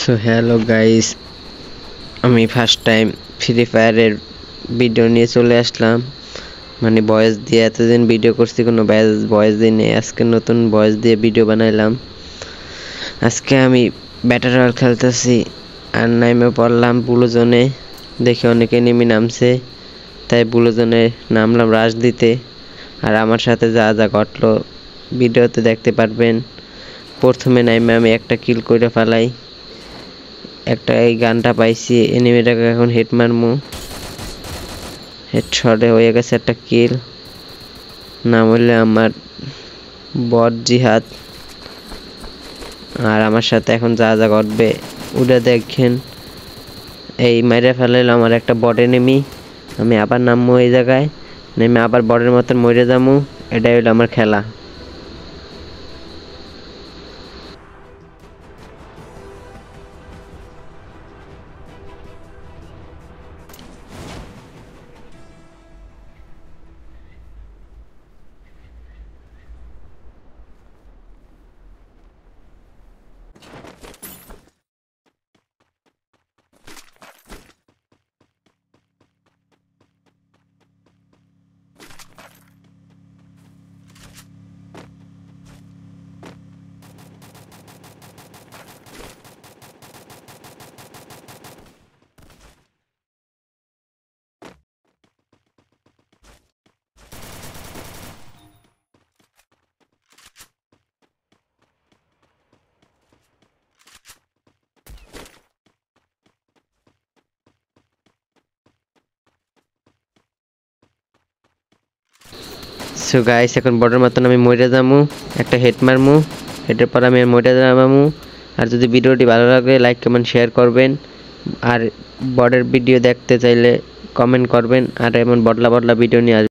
So hello guys, আমি first time free ফায়ারের video নিয়ে চলে আসলাম। মানে ভয়েস দিয়ে এতদিন ভিডিও করছি, কোনো ভয়েস দিয়ে নেই। আজকে নতুন ভয়েস দিয়ে ভিডিও বানাইলাম। আজকে আমি ব্যাটার রয়্যাল খেলতেছি আর নামে পড়লাম ব্লু জোনে। দেখে অনেকে নেমে নামছে, তাই ব্লু জোনে নামলাম রাশ দিতে। আর আমার সাথে যা যা ঘটলো ভিডিওতে দেখতে পারবেন। প্রথমে নামে আমি একটা কিল করে ফেলাই, একটা এই গানটা পাইছি, এনিমিটাকে এখন হেড মারমু। হেডশটে হয়ে গেছে একটা কিল। নাম হইলে আমার বট জিহাদ। আর আমার সাথে এখন যা যা ঘটবে ওটা দেখেন। এই মাইরে ফেলাইলো আমার একটা বট এনিমি। আমি আবার নামবো এই জায়গায়, নেমে আবার বটের মতন মরে যাবো। এটাই হইলো আমার খেলা। সো গাইস, এখন বটের মতন আমি মরে যাবো, একটা হেড মারমু। হেডের পর আমি মরে যাবো। আর যদি ভিডিওটি ভালো লাগে লাইক কমেন্ট শেয়ার করবেন। আর বটের ভিডিও দেখতে চাইলে কমেন্ট করবেন। আর এমন বদলা বদলা ভিডিও নিয়ে